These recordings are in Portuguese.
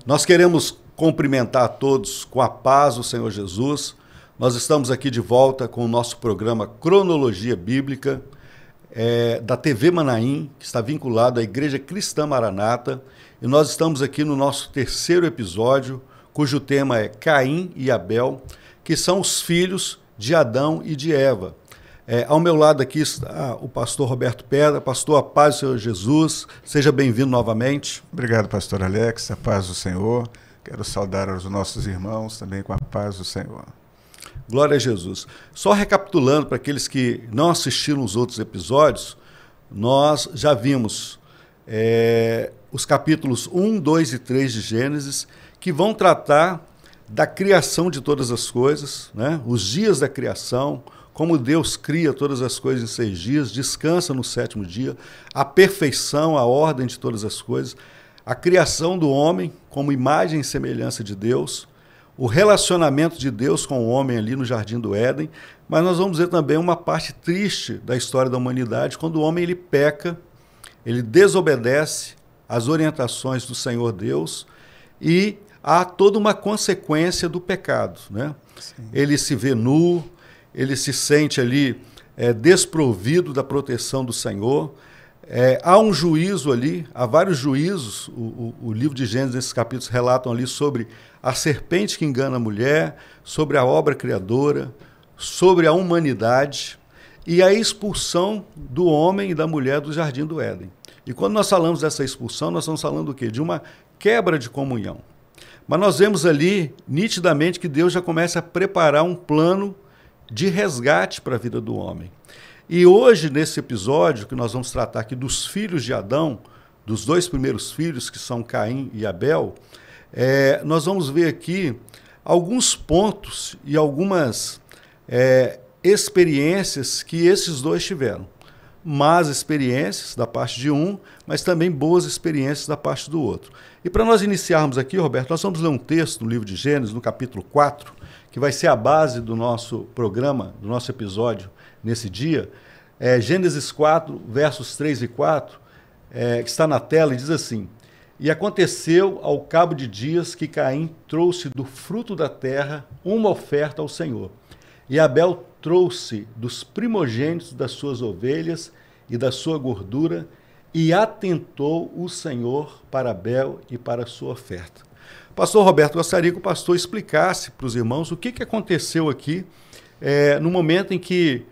Nós queremos cumprimentar a todos com a paz do Senhor Jesus. Nós estamos aqui de volta com o nosso programa Cronologia Bíblica, da TV Manaim, que está vinculado à Igreja Cristã Maranata. E nós estamos aqui no nosso terceiro episódio, cujo tema é Caim e Abel, que são os filhos de Adão e de Eva. Ao meu lado aqui está o pastor Roberto Pedra. Pastor, a paz do Senhor Jesus, seja bem-vindo novamente. Obrigado, pastor Alex, a paz do Senhor. Quero saudar os nossos irmãos também com a paz do Senhor. Glória a Jesus. Só recapitulando para aqueles que não assistiram os outros episódios, nós já vimos os capítulos 1, 2 e 3 de Gênesis, que vão tratar da criação de todas as coisas, né? Os dias da criação, como Deus cria todas as coisas em 6 dias, descansa no 7º dia, a perfeição, a ordem de todas as coisas, a criação do homem como imagem e semelhança de Deus, o relacionamento de Deus com o homem ali no Jardim do Éden, mas nós vamos ver também uma parte triste da história da humanidade, quando o homem ele peca, ele desobedece às orientações do Senhor Deus e há toda uma consequência do pecado, né? Ele se vê nu, ele se sente ali desprovido da proteção do Senhor. Há um juízo ali, há vários juízos. O livro de Gênesis, nesses capítulos, relatam ali sobre a serpente que engana a mulher, sobre a obra criadora, sobre a humanidade e a expulsão do homem e da mulher do Jardim do Éden. E quando nós falamos dessa expulsão, nós estamos falando do quê? De uma quebra de comunhão. Mas nós vemos ali, nitidamente, que Deus já começa a preparar um plano de resgate para a vida do homem. E hoje, nesse episódio, que nós vamos tratar aqui dos filhos de Adão, dos 2 primeiros filhos, que são Caim e Abel, nós vamos ver aqui alguns pontos e algumas experiências que esses dois tiveram. Más experiências da parte de um, mas também boas experiências da parte do outro. E para nós iniciarmos aqui, Roberto, nós vamos ler um texto no livro de Gênesis, no capítulo 4, que vai ser a base do nosso programa, do nosso episódio nesse dia. Gênesis 4, versos 3 e 4, que está na tela, e diz assim: E aconteceu ao cabo de dias que Caim trouxe do fruto da terra uma oferta ao Senhor. E Abel trouxe dos primogênitos das suas ovelhas e da sua gordura, e atentou o Senhor para Abel e para a sua oferta. Pastor Roberto, gostaria que o pastor explicasse para os irmãos o que aconteceu aqui no momento em que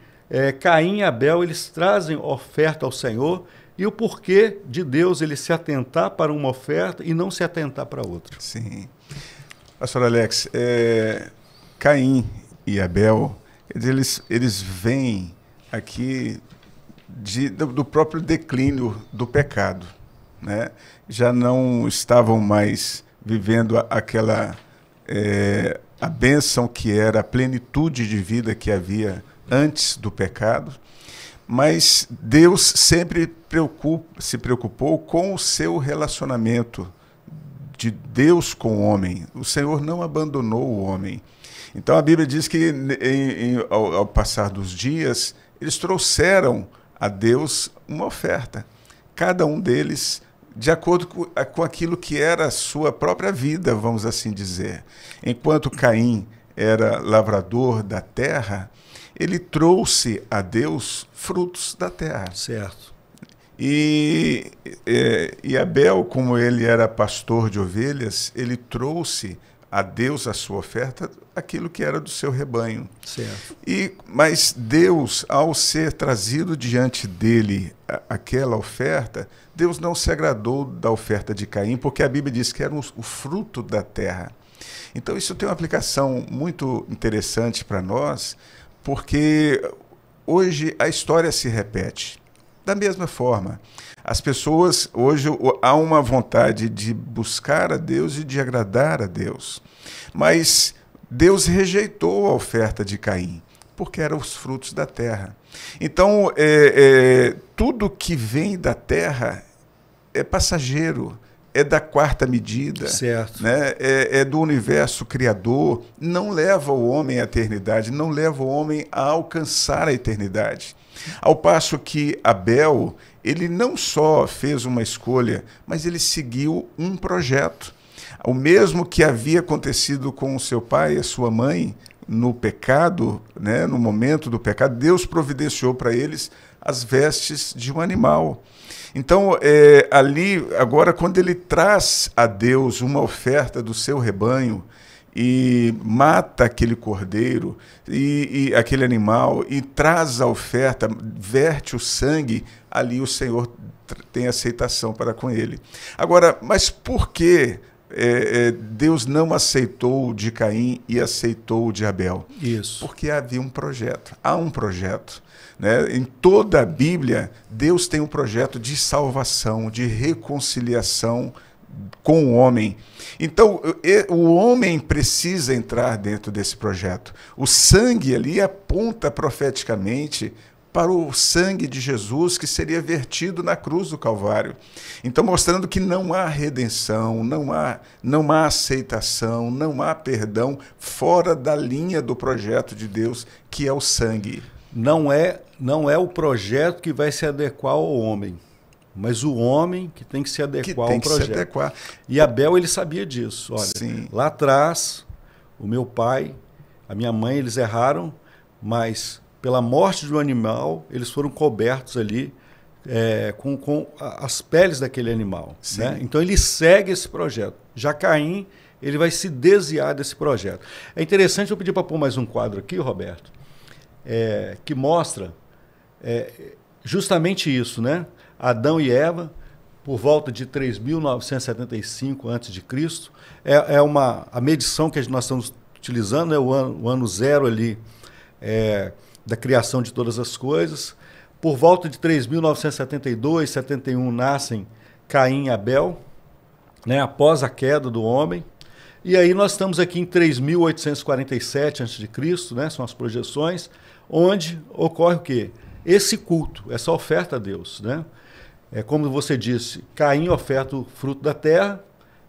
Caim e Abel eles trazem oferta ao Senhor e o porquê de Deus ele se atentar para uma oferta e não se atentar para outra. Sim. Pastor Alex, Caim e Abel, eles vêm aqui do próprio declínio do pecado, né? Já não estavam mais vivendo a bênção que era a plenitude de vida que havia antes do pecado, mas Deus sempre se preocupou com o seu relacionamento de Deus com o homem. O Senhor não abandonou o homem. Então a Bíblia diz que ao passar dos dias, eles trouxeram a Deus uma oferta. Cada um deles de acordo com aquilo que era a sua própria vida, vamos assim dizer. Enquanto Caim era lavrador da terra, ele trouxe a Deus frutos da terra. Certo. E Abel, como ele era pastor de ovelhas, ele trouxe a Deus a sua oferta, aquilo que era do seu rebanho. Certo. Mas Deus, ao ser trazido diante dele aquela oferta, Deus não se agradou da oferta de Caim, porque a Bíblia diz que era o fruto da terra. Então isso tem uma aplicação muito interessante para nós, porque hoje a história se repete. Da mesma forma, as pessoas, hoje há uma vontade de buscar a Deus e de agradar a Deus. Mas Deus rejeitou a oferta de Caim, porque eram os frutos da terra. Então, tudo que vem da terra é passageiro, é da quarta medida, certo, né? É do universo criador, não leva o homem à eternidade, não leva o homem a alcançar a eternidade. Ao passo que Abel, ele não só fez uma escolha, mas ele seguiu um projeto. O mesmo que havia acontecido com o seu pai e a sua mãe no pecado, né, no momento do pecado, Deus providenciou para eles as vestes de um animal. Então, ali, agora, quando ele traz a Deus uma oferta do seu rebanho e mata aquele cordeiro e aquele animal e traz a oferta, verte o sangue, ali o Senhor tem aceitação para com ele. Agora, mas por que Deus não aceitou o de Caim e aceitou o de Abel? Isso. Porque havia um projeto, há um projeto. Né? Em toda a Bíblia, Deus tem um projeto de salvação, de reconciliação com o homem. Então, o homem precisa entrar dentro desse projeto. O sangue ali aponta profeticamente para o sangue de Jesus que seria vertido na cruz do Calvário. Então, mostrando que não há redenção, não há aceitação, não há perdão fora da linha do projeto de Deus, que é o sangue. Não é o projeto que vai se adequar ao homem, mas o homem que tem que se adequar ao projeto. Se adequar. E Abel, ele sabia disso. Olha, sim, lá atrás, o meu pai, a minha mãe, eles erraram, mas pela morte de um animal, eles foram cobertos ali com as peles daquele animal. Né? Então ele segue esse projeto. Já Caim, ele vai se desviar desse projeto. É interessante, eu pedi para pôr mais um quadro aqui, Roberto, que mostra justamente isso, né? Adão e Eva, por volta de 3.975 a.C., a medição que nós estamos utilizando, é o ano zero ali, da criação de todas as coisas. Por volta de 3.972, 71 nascem Caim e Abel, né, após a queda do homem. E aí nós estamos aqui em 3.847 a.C., né, são as projeções, onde ocorre o quê? Esse culto, essa oferta a Deus. Né? Como você disse, Caim oferta o fruto da terra,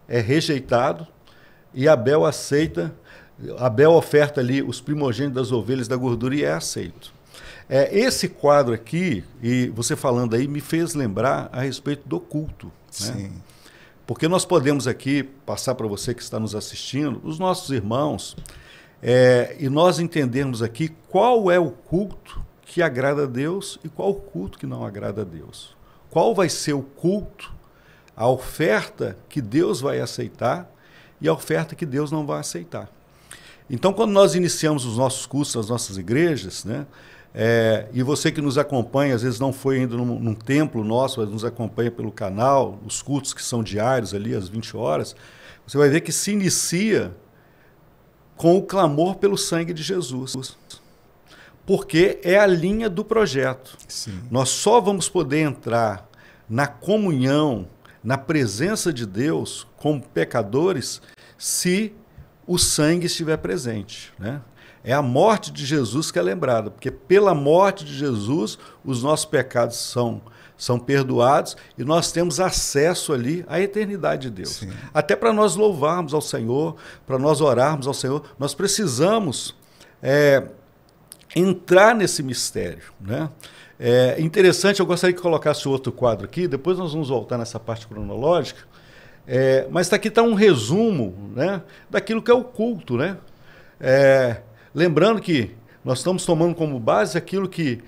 é rejeitado, e Abel aceita. Abel oferta ali os primogênitos das ovelhas da gordura e é aceito. Esse quadro aqui, e você falando aí, me fez lembrar a respeito do culto. Sim. Né? Porque nós podemos aqui passar para você que está nos assistindo, os nossos irmãos, e nós entendermos aqui qual é o culto que agrada a Deus e qual o culto que não agrada a Deus. Qual vai ser o culto, a oferta que Deus vai aceitar e a oferta que Deus não vai aceitar. Então, quando nós iniciamos os nossos cultos nas nossas igrejas, né, e você que nos acompanha, às vezes não foi ainda num templo nosso, mas nos acompanha pelo canal, os cultos que são diários ali, às 20 horas, você vai ver que se inicia com o clamor pelo sangue de Jesus. Porque é a linha do projeto. Sim. Nós só vamos poder entrar na comunhão, na presença de Deus, como pecadores, se o sangue estiver presente. Né? É a morte de Jesus que é lembrada, porque pela morte de Jesus os nossos pecados são perdoados e nós temos acesso ali à eternidade de Deus. Sim. Até para nós louvarmos ao Senhor, para nós orarmos ao Senhor, nós precisamos entrar nesse mistério. Né? Interessante, eu gostaria que colocasse outro quadro aqui, depois nós vamos voltar nessa parte cronológica, mas aqui está um resumo, né, daquilo que é o culto. Né? Lembrando que nós estamos tomando como base aquilo que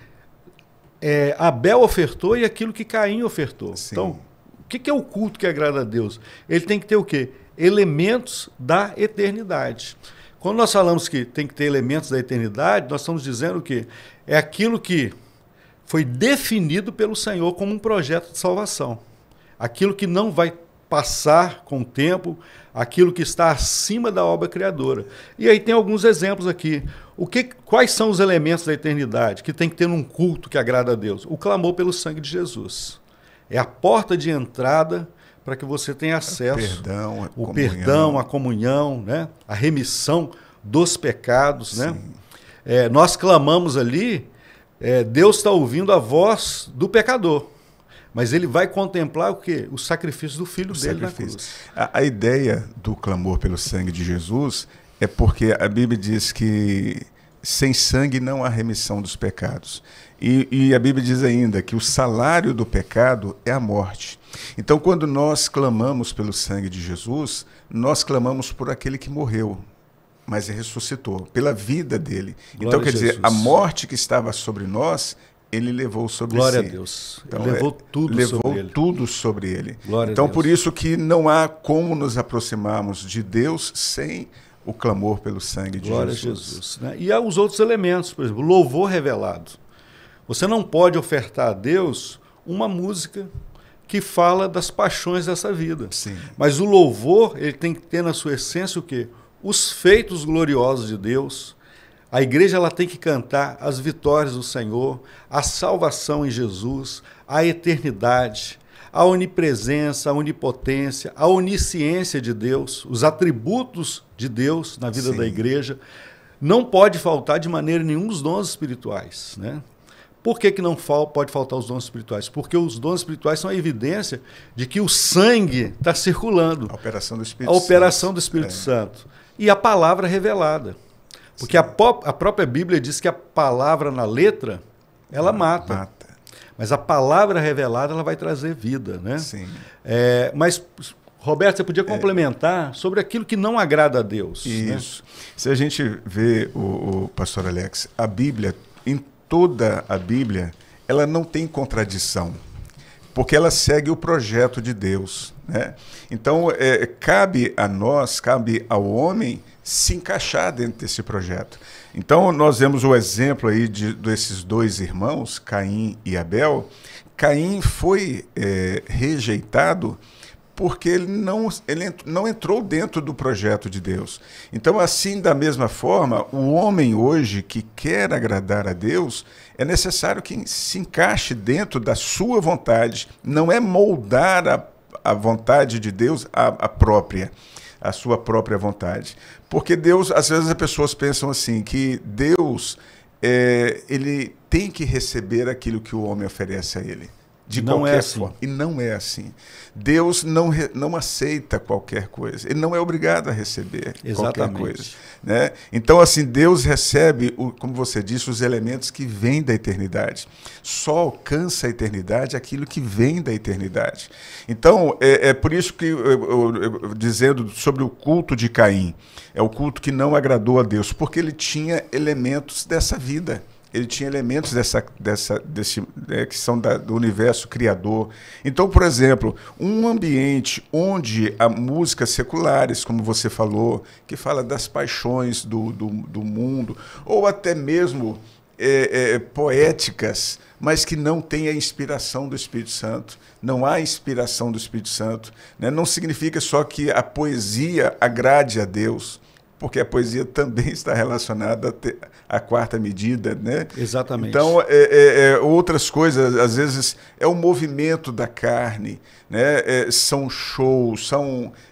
Abel ofertou e aquilo que Caim ofertou. Sim. Então, o que é o culto que agrada a Deus? Ele tem que ter o quê? Elementos da eternidade. Quando nós falamos que tem que ter elementos da eternidade, nós estamos dizendo o quê? É aquilo que foi definido pelo Senhor como um projeto de salvação. Aquilo que não vai passar com o tempo, aquilo que está acima da obra criadora. E aí tem alguns exemplos aqui. Quais são os elementos da eternidade que tem que ter num culto que agrada a Deus? O clamor pelo sangue de Jesus. É a porta de entrada para que você tenha acesso ao perdão, a comunhão, né? A remissão dos pecados. Né? Nós clamamos ali, Deus está ouvindo a voz do pecador. Mas ele vai contemplar o quê? O sacrifício do Filho dele na cruz. A ideia do clamor pelo sangue de Jesus é porque a Bíblia diz que sem sangue não há remissão dos pecados. E a Bíblia diz ainda que o salário do pecado é a morte. Então, quando nós clamamos pelo sangue de Jesus, nós clamamos por aquele que morreu, mas ressuscitou, pela vida dele. Glória então, quer a dizer, Jesus. a morte que estava sobre nós, ele levou sobre Glória si. a Deus. Então, Ele levou tudo sobre ele. tudo sobre ele. Glória a Então, Deus. por isso que não há como nos aproximarmos de Deus sem o clamor pelo sangue de Glória Jesus. a Jesus. Né? E há os outros elementos, por exemplo, louvor revelado. Você não pode ofertar a Deus uma música que fala das paixões dessa vida. Sim. Mas o louvor, ele tem que ter na sua essência o quê? Os feitos gloriosos de Deus. A igreja ela tem que cantar as vitórias do Senhor, a salvação em Jesus, a eternidade, a onipresença, a onipotência, a onisciência de Deus, os atributos de Deus na vida Sim. da igreja. Não pode faltar de maneira nenhuma os dons espirituais, né? Por que não pode faltar os dons espirituais? Porque os dons espirituais são a evidência de que o sangue está circulando. A operação do Espírito A Santo. operação do Espírito Santo. E a palavra revelada. Porque a própria Bíblia diz que a palavra na letra, ela mata. Mas a palavra revelada, ela vai trazer vida, né? Sim. Mas, Roberto, você podia complementar sobre aquilo que não agrada a Deus. Isso. Né? Se a gente vê, o pastor Alex, a Bíblia, em toda a Bíblia, ela não tem contradição, porque ela segue o projeto de Deus, né? Então, cabe a nós, cabe ao homem se encaixar dentro desse projeto. Então, nós vemos o exemplo aí desses dois irmãos, Caim e Abel. Caim foi rejeitado porque ele não entrou dentro do projeto de Deus. Então, assim, da mesma forma, o homem hoje que quer agradar a Deus, é necessário que se encaixe dentro da sua vontade. Não é moldar a vontade de Deus a sua própria vontade. Porque Deus, às vezes as pessoas pensam assim, que Deus, ele tem que receber aquilo que o homem oferece a ele. De qualquer forma. E não é assim. Deus não aceita qualquer coisa. Ele não é obrigado a receber qualquer coisa. Né? Então, assim, Deus recebe, como você disse, os elementos que vêm da eternidade. Só alcança a eternidade aquilo que vem da eternidade. Então, é por isso que, dizendo sobre o culto de Caim, é o culto que não agradou a Deus, porque ele tinha elementos dessa vida. Ele tinha elementos que são do universo criador. Então, por exemplo, um ambiente onde há músicas seculares, como você falou, que fala das paixões do mundo, ou até mesmo poéticas, mas que não tem a inspiração do Espírito Santo. Não há inspiração do Espírito Santo. Né? Não significa só que a poesia agrade a Deus, porque a poesia também está relacionada à quarta medida, né? Exatamente. Então, outras coisas, às vezes, é o movimento da carne, né? São shows,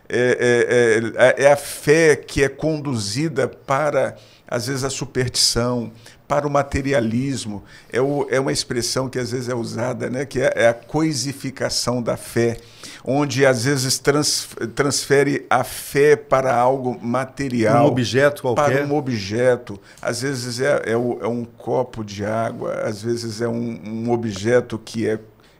é a fé que é conduzida para, às vezes, a superstição, para o materialismo. É uma expressão que às vezes é usada, né? Que é a coisificação da fé, onde às vezes transfere a fé para algo material. Um objeto qualquer. Para um objeto. Às vezes é um copo de água, às vezes é um objeto que é...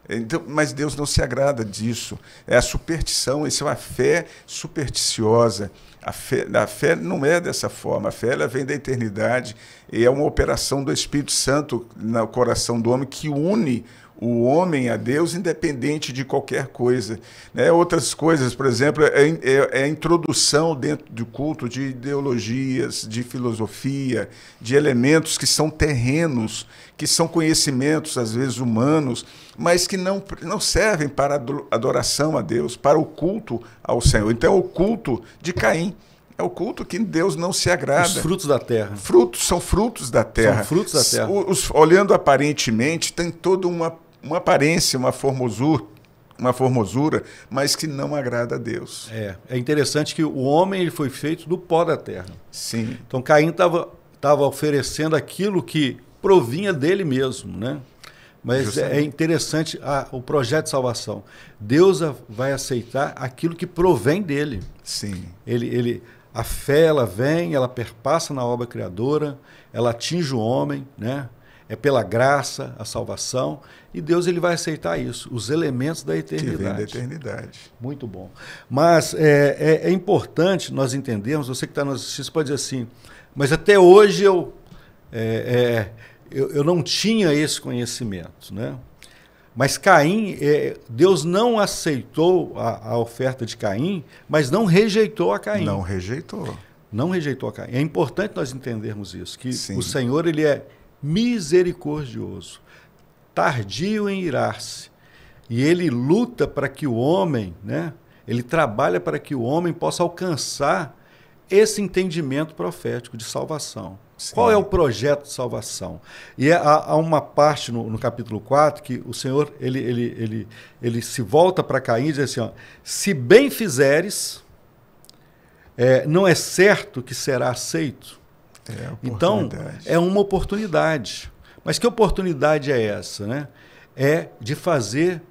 Então, mas Deus não se agrada disso. É a superstição, isso é uma fé supersticiosa. A fé não é dessa forma. A fé ela vem da eternidade e é uma operação do Espírito Santo no coração do homem que une o homem a Deus independente de qualquer coisa. Né? Outras coisas, por exemplo, é a introdução dentro do culto de ideologias, de filosofia, de elementos que são terrenos, que são conhecimentos, às vezes, humanos, mas que não servem para a adoração a Deus, para o culto ao Senhor. Então, é o culto de Caim. É o culto que Deus não se agrada. Os frutos da terra. São frutos da terra. São frutos da terra. Olhando aparentemente, tem toda uma aparência, uma formosura, mas que não agrada a Deus. É interessante que o homem ele foi feito do pó da terra. Sim. Então Caim estava oferecendo aquilo que provinha dele mesmo, né? Mas justamente. É interessante o projeto de salvação. Deus vai aceitar aquilo que provém dele. Sim. A fé, ela vem, ela perpassa na obra criadora, ela atinge o homem, né? É pela graça, a salvação, e Deus ele vai aceitar isso, os elementos da eternidade. Que vem da eternidade. Muito bom. Mas é importante nós entendermos, você que está nos assistindo, pode dizer assim, mas até hoje eu não tinha esse conhecimento, né? Mas Caim, Deus não aceitou a oferta de Caim, mas não rejeitou a Caim. Não rejeitou. Não rejeitou a Caim. É importante nós entendermos isso, que Sim. o Senhor ele é misericordioso, tardio em irar-se, e ele luta para que o homem, né? Ele trabalha para que o homem possa alcançar esse entendimento profético de salvação. Sim. Qual é o projeto de salvação? E há uma parte no capítulo 4 que o Senhor ele se volta para Caim e diz assim, ó, se bem fizeres, não é certo que será aceito. Então, é uma oportunidade. Mas que oportunidade é essa, né? É de fazer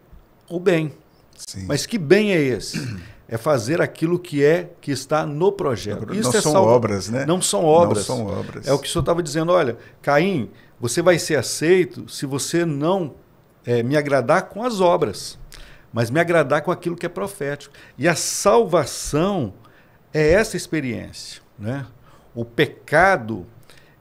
o bem. Sim. Mas que bem é esse? É fazer aquilo que está no projeto. Isso não são obras, né? Não são obras. Não são obras. É o que o senhor estava dizendo, olha, Caim, você vai ser aceito se você não me agradar com as obras, mas me agradar com aquilo que é profético. E a salvação é essa experiência, né? O pecado,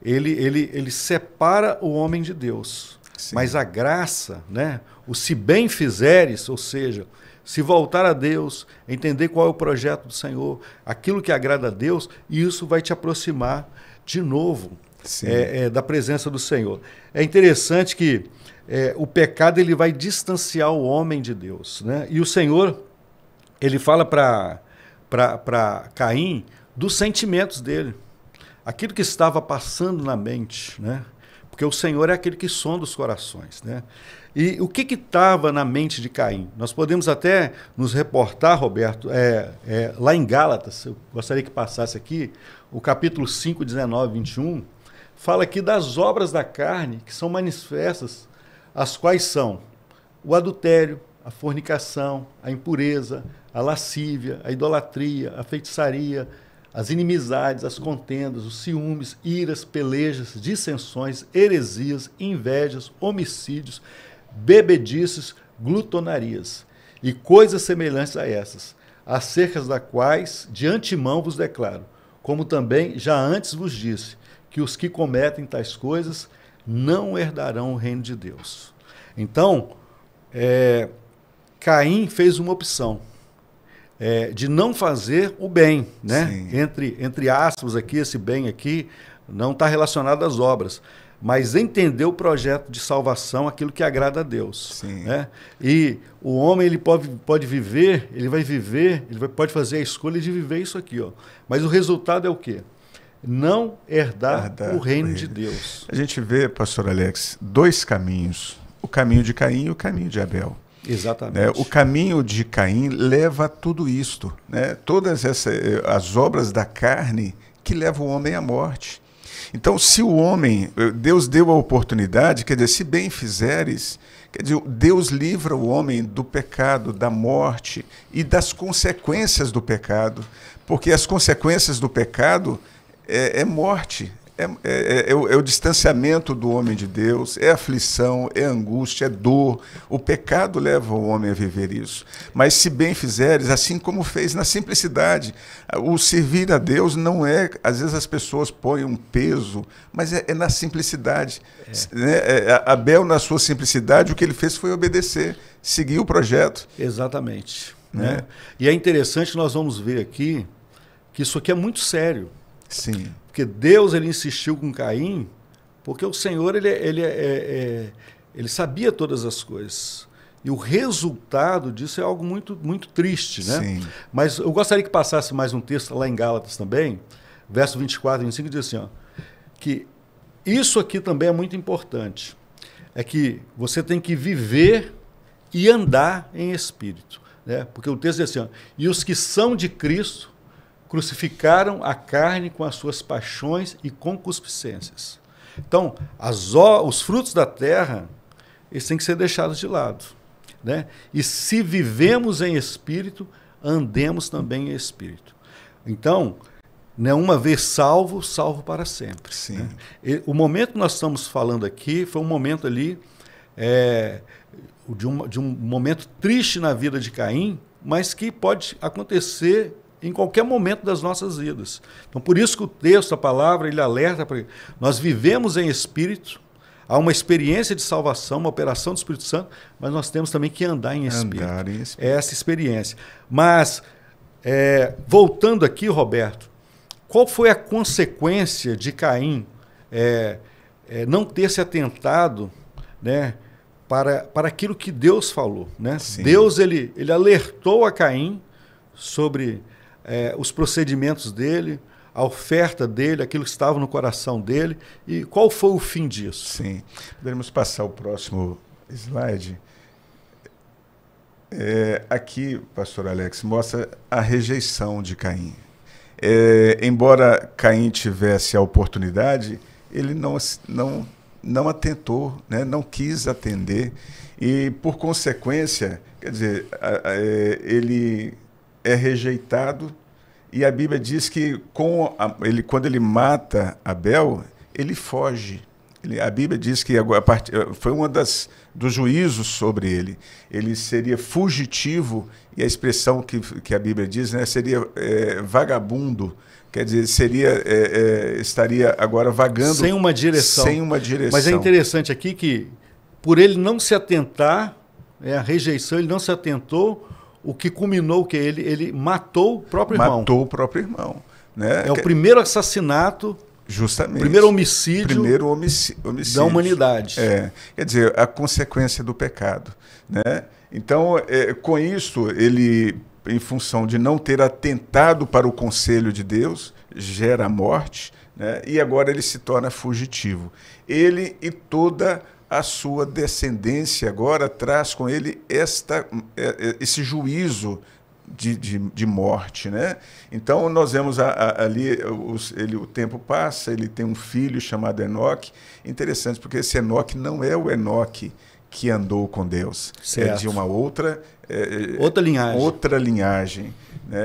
ele separa o homem de Deus. Sim. Mas a graça, né? O se bem fizeres, ou seja, se voltar a Deus, entender qual é o projeto do Senhor, aquilo que agrada a Deus, isso vai te aproximar de novo da presença do Senhor. É interessante que o pecado ele vai distanciar o homem de Deus, né? E o Senhor, ele fala para Caim dos sentimentos dele, aquilo que estava passando na mente, né? Porque o Senhor é aquele que sonda os corações, né? E o que estava na mente de Caim? Nós podemos até nos reportar, Roberto, lá em Gálatas, eu gostaria que passasse aqui, o capítulo 5, 19, 21, fala aqui das obras da carne que são manifestas, as quais são o adultério, a fornicação, a impureza, a lascívia, a idolatria, a feitiçaria, as inimizades, as contendas, os ciúmes, iras, pelejas, dissensões, heresias, invejas, homicídios, bebedices, glutonarias e coisas semelhantes a essas, acerca das quais de antemão vos declaro, como também já antes vos disse, que os que cometem tais coisas não herdarão o reino de Deus. Então, Caim fez uma opção de não fazer o bem, né? Entre aspas aqui, esse bem aqui não está relacionado às obras, mas entender o projeto de salvação, aquilo que agrada a Deus. Né? E o homem ele pode viver, pode fazer a escolha de viver isso aqui, ó. Mas o resultado é o quê? Não herdar o reino de Deus. A gente vê, pastor Alex, dois caminhos, o caminho de Caim e o caminho de Abel. Exatamente. O caminho de Caim leva a tudo isto, né? Todas as obras da carne que levam o homem à morte. Então, se o homem, Deus deu a oportunidade, quer dizer, se bem fizeres, quer dizer, Deus livra o homem do pecado, da morte e das consequências do pecado, porque as consequências do pecado é morte, é o distanciamento do homem de Deus, é aflição, é angústia, é dor. O pecado leva o homem a viver isso. Mas se bem fizeres, assim como fez na simplicidade, o servir a Deus não é, às vezes as pessoas põem um peso, mas é na simplicidade. Né? Abel, na sua simplicidade, o que ele fez foi obedecer, seguir o projeto. Exatamente. Né? E é interessante, nós vamos ver aqui, que isso aqui é muito sério. Sim. Porque Deus ele insistiu com Caim, porque o Senhor ele sabia todas as coisas. E o resultado disso é algo muito, muito triste. Né? Sim. Mas eu gostaria que passasse mais um texto lá em Gálatas também, verso 24 e 25, diz assim, ó, que isso aqui também é muito importante. É que você tem que viver e andar em espírito. Né? Porque o texto diz assim, ó, e os que são de Cristo crucificaram a carne com as suas paixões e concupiscências. Então, os frutos da terra, eles têm que ser deixados de lado. Né? E se vivemos em espírito, andemos também em espírito. Então, né? Uma vez salvo, salvo para sempre. Sim. Né? O momento que nós estamos falando aqui foi um momento ali de um momento triste na vida de Caim, mas que pode acontecer em qualquer momento das nossas vidas. Então, por isso que o texto, a palavra, ele alerta para que nós vivemos em espírito, há uma experiência de salvação, uma operação do Espírito Santo, mas nós temos também que andar em espírito. É essa experiência. Mas, voltando aqui, Roberto, qual foi a consequência de Caim não ter se atentado, né, para aquilo que Deus falou? Né? Deus ele alertou a Caim sobre os procedimentos dele, a oferta dele, aquilo que estava no coração dele. E qual foi o fim disso? Sim. Podemos passar o próximo slide. Aqui, pastor Alex, mostra a rejeição de Caim. Embora Caim tivesse a oportunidade, ele não atentou, né? Não quis atender. E, por consequência, quer dizer, ele é rejeitado. E a Bíblia diz que quando ele mata Abel, ele foge. A Bíblia diz que foi uma dos juízos sobre ele. Ele seria fugitivo, e a expressão que a Bíblia diz, né, seria vagabundo. Quer dizer, estaria agora vagando. Sem uma direção. Sem uma direção. Mas é interessante aqui que, por ele não se atentar, a rejeição, ele não se atentou. O que culminou que ele matou o próprio irmão. Matou o próprio irmão. Né? É o primeiro assassinato, justamente. Primeiro homicídio da humanidade. Quer dizer, a consequência do pecado. Né? Então, com isso, ele, em função de não ter atentado para o conselho de Deus, gera a morte, né? E agora ele se torna fugitivo. Ele e toda a sua descendência agora traz com ele esse juízo de morte, né? Então nós vemos ali, o tempo passa, ele tem um filho chamado Enoque. Interessante, porque esse Enoque não é o Enoque que andou com Deus. Certo. É de uma outra linhagem. Né?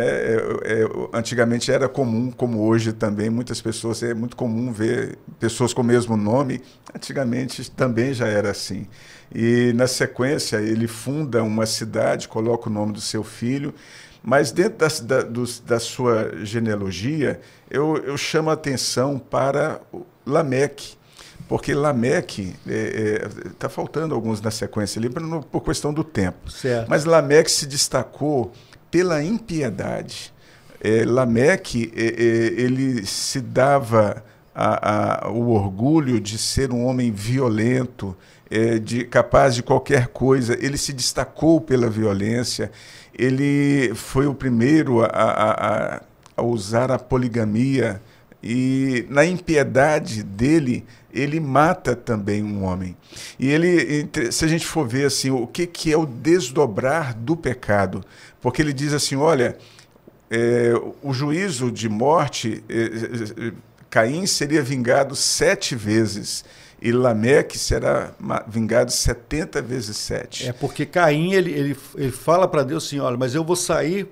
Antigamente era comum, como hoje também, muitas pessoas, é muito comum ver pessoas com o mesmo nome. Antigamente também já era assim. E, na sequência, ele funda uma cidade, coloca o nome do seu filho, mas dentro da sua genealogia, eu chamo a atenção para Lameque, porque Lameque, está faltando alguns na sequência ali, por questão do tempo. Certo. Mas Lameque se destacou pela impiedade. Lameque, ele se dava o orgulho de ser um homem violento, capaz de qualquer coisa. Ele se destacou pela violência. Ele foi o primeiro a usar a poligamia. E, na impiedade dele, ele mata também um homem. E ele, se a gente for ver assim, o que é o desdobrar do pecado, porque ele diz assim, olha, o juízo de morte, Caim seria vingado 7 vezes, e Lameque será vingado 70 vezes 7. Porque Caim, ele fala para Deus assim, olha, mas eu vou sair,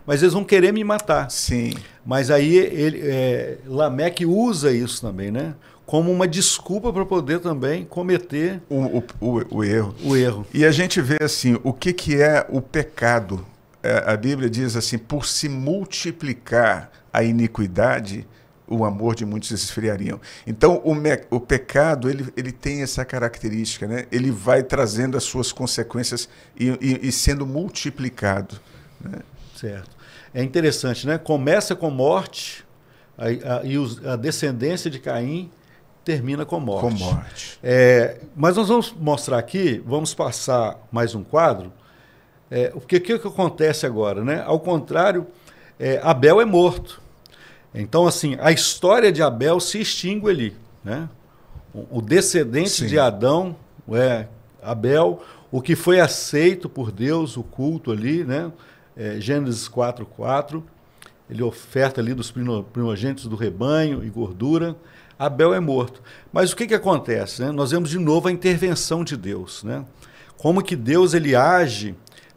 mas eles vão querer me matar. Sim. Mas aí Lameque usa isso também, né? Como uma desculpa para poder também cometer o erro. O erro. E a gente vê assim, o que é o pecado? A Bíblia diz assim, por se multiplicar a iniquidade, o amor de muitos se esfriariam. Então, o pecado, ele tem essa característica, né? Ele vai trazendo as suas consequências e sendo multiplicado. Né? Certo. É interessante, né? Começa com morte, e a descendência de Caim termina com morte. Com morte. Mas nós vamos mostrar aqui, vamos passar mais um quadro, o que acontece agora, né? Ao contrário, Abel é morto. Então, assim, a história de Abel se extingue ali, né? O descendente Sim. de Adão, Abel, o que foi aceito por Deus, o culto ali, né? Gênesis 4:4, ele oferta ali dos primogênitos do rebanho e gordura. Abel é morto. Mas o que acontece? Né? Nós vemos de novo a intervenção de Deus, né? Como que Deus ele age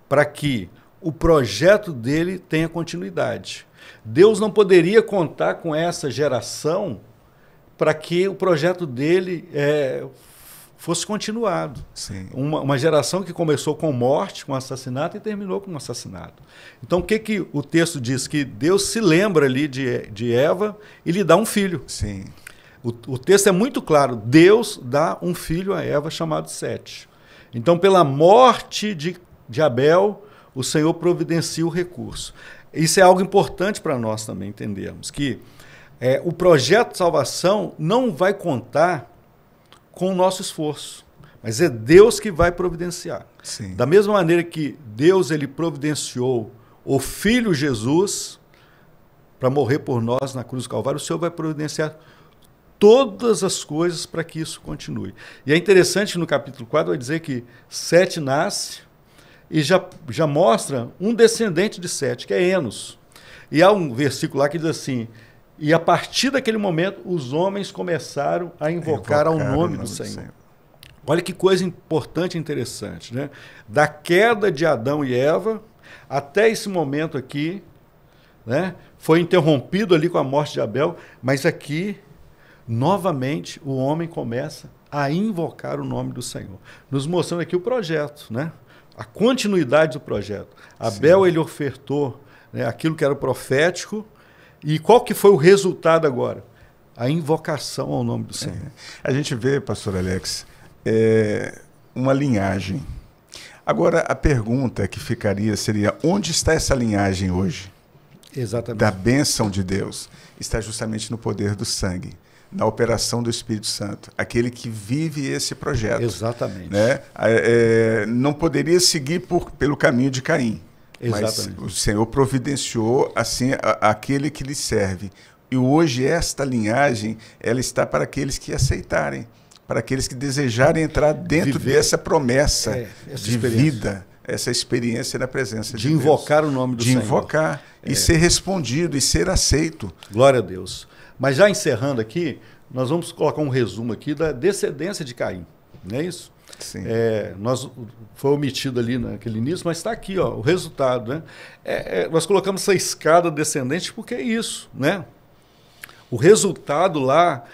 para que o projeto dele tenha continuidade. Deus não poderia contar com essa geração para que o projeto dele fosse continuado. Sim. Uma geração que começou com morte, com assassinato, e terminou com um assassinato. Então, o que o texto diz? Que Deus se lembra ali de Eva e lhe dá um filho. Sim. O texto é muito claro. Deus dá um filho a Eva chamado Sete. Então, pela morte de Abel, o Senhor providencia o recurso. Isso é algo importante para nós também entendermos, que o projeto de salvação não vai contar com o nosso esforço, mas é Deus que vai providenciar. Sim. Da mesma maneira que Deus ele providenciou o Filho Jesus para morrer por nós na cruz do Calvário, o Senhor vai providenciar todas as coisas para que isso continue. E é interessante que no capítulo 4 vai dizer que Sete nasce e já mostra um descendente de Sete, que é Enos. E há um versículo lá que diz assim: e a partir daquele momento os homens começaram a invocar ao nome do Senhor. Olha que coisa importante e interessante, né? Da queda de Adão e Eva até esse momento aqui, né? Foi interrompido ali com a morte de Abel, mas aqui, novamente, o homem começa a invocar o nome do Senhor. Nos mostrando aqui o projeto, né? A continuidade do projeto. Abel, ele ofertou, né, aquilo que era o profético. E qual que foi o resultado agora? A invocação ao nome do Senhor. A gente vê, pastor Alex, uma linhagem. Agora, a pergunta que ficaria seria: onde está essa linhagem hoje? Exatamente. Da bênção de Deus. Está justamente no poder do sangue, na operação do Espírito Santo, aquele que vive esse projeto. Exatamente. Né? Não poderia seguir pelo caminho de Caim. Exatamente. Mas o Senhor providenciou assim aquele que lhe serve. E hoje esta linhagem, ela está para aqueles que aceitarem, para aqueles que desejarem entrar dentro dessa promessa de vida, essa experiência na presença de Deus. De invocar o nome do Senhor. De invocar e ser respondido e ser aceito. Glória a Deus. Mas já encerrando aqui, nós vamos colocar um resumo aqui da descendência de Caim. Não é isso? Sim. Foi omitido ali naquele início, mas está aqui, ó, o resultado. Né? Nós colocamos essa escada descendente porque é isso. Né? O resultado lá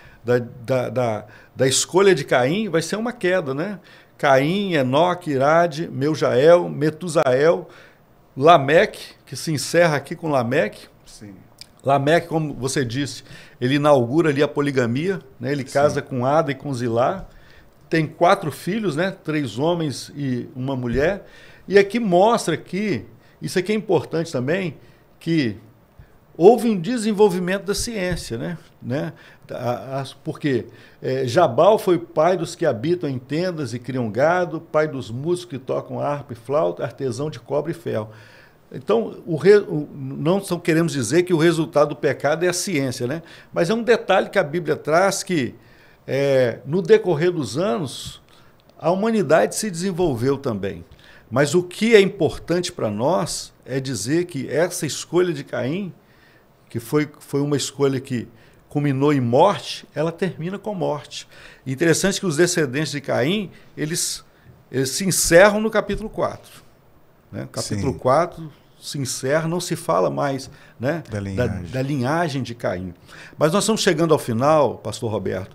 da escolha de Caim vai ser uma queda. Né? Caim, Enoque, Irade, Meujael, Metusael, Lameque, que se encerra aqui com Lameque. Sim. Lameque, como você disse, ele inaugura ali a poligamia, né? Ele casa com Ada e com Zilá. Tem 4 filhos, né? 3 homens e uma mulher. E aqui mostra que, isso aqui é importante também, que houve um desenvolvimento da ciência, né? Porque Jabal foi pai dos que habitam em tendas e criam gado, pai dos músicos que tocam harpa e flauta, artesão de cobre e ferro. Então, não queremos dizer que o resultado do pecado é a ciência, né? Mas é um detalhe que a Bíblia traz que, no decorrer dos anos, a humanidade se desenvolveu também. Mas o que é importante para nós é dizer que essa escolha de Caim, que foi uma escolha que culminou em morte, ela termina com morte. Interessante que os descendentes de Caim, eles se encerram no capítulo 4. Né? Capítulo 4 se encerra, não se fala mais, né, da linhagem de Caim. Mas nós estamos chegando ao final, pastor Roberto.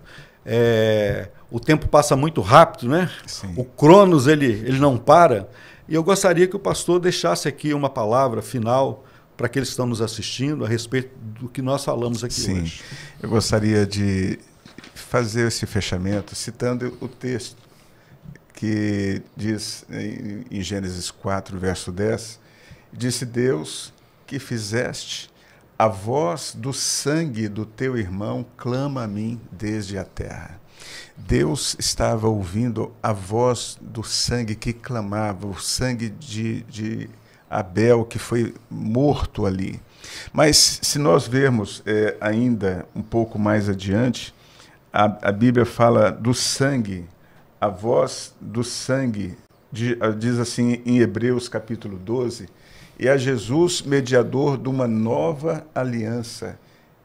O tempo passa muito rápido, né? Sim. O Cronos ele não para. E eu gostaria que o pastor deixasse aqui uma palavra final para aqueles que estão nos assistindo a respeito do que nós falamos aqui hoje. Eu gostaria de fazer esse fechamento citando o texto que diz em Gênesis 4, verso 10, disse Deus que fizeste, a voz do sangue do teu irmão clama a mim desde a terra. Deus estava ouvindo a voz do sangue que clamava, o sangue de Abel que foi morto ali. Mas se nós vermos ainda um pouco mais adiante, a Bíblia fala do sangue, a voz do sangue, diz assim em Hebreus capítulo 12, e a Jesus mediador de uma nova aliança,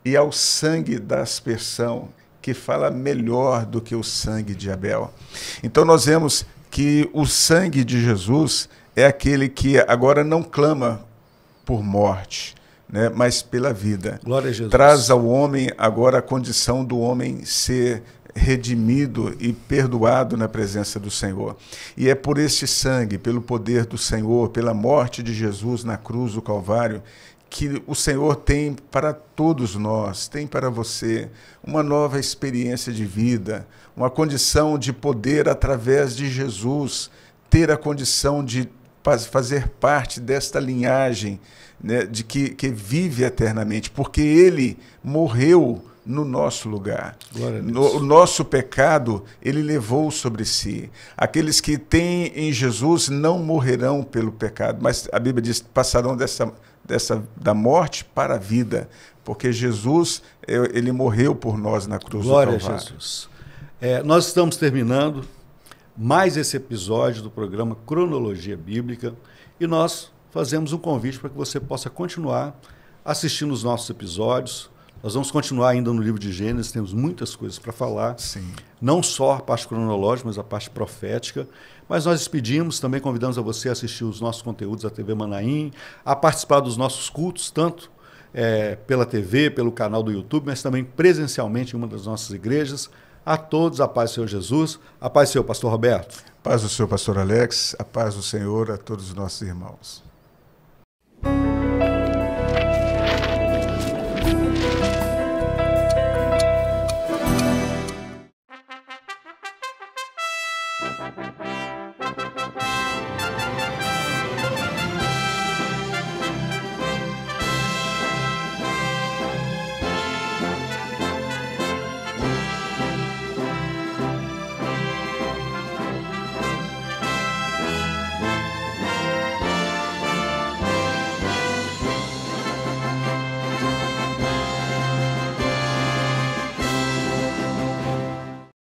e ao sangue da aspersão, que fala melhor do que o sangue de Abel. Então nós vemos que o sangue de Jesus é aquele que agora não clama por morte, né, mas pela vida. Glória a Jesus. Traz ao homem agora a condição do homem ser redimido e perdoado na presença do Senhor. E é por este sangue, pelo poder do Senhor, pela morte de Jesus na cruz do Calvário, que o Senhor tem para todos nós, tem para você, uma nova experiência de vida, uma condição de poder através de Jesus, ter a condição de fazer parte desta linhagem, né, de que vive eternamente, porque Ele morreu no nosso lugar. O nosso pecado, Ele levou sobre si. Aqueles que têm em Jesus não morrerão pelo pecado, mas a Bíblia diz, passarão da morte para a vida, porque Jesus, Ele morreu por nós na cruz do Calvário. Glória a Jesus. Nós estamos terminando mais esse episódio do programa Cronologia Bíblica e nós fazemos um convite para que você possa continuar assistindo os nossos episódios. Nós vamos continuar ainda no livro de Gênesis, temos muitas coisas para falar. Sim. Não só a parte cronológica, mas a parte profética. Mas nós despedimos, também convidamos a você a assistir os nossos conteúdos da TV Manaim, a participar dos nossos cultos, tanto pela TV, pelo canal do YouTube, mas também presencialmente em uma das nossas igrejas. A todos, a paz do Senhor Jesus. A paz do Senhor, pastor Roberto. A paz do Senhor, pastor Alex. A paz do Senhor a todos os nossos irmãos.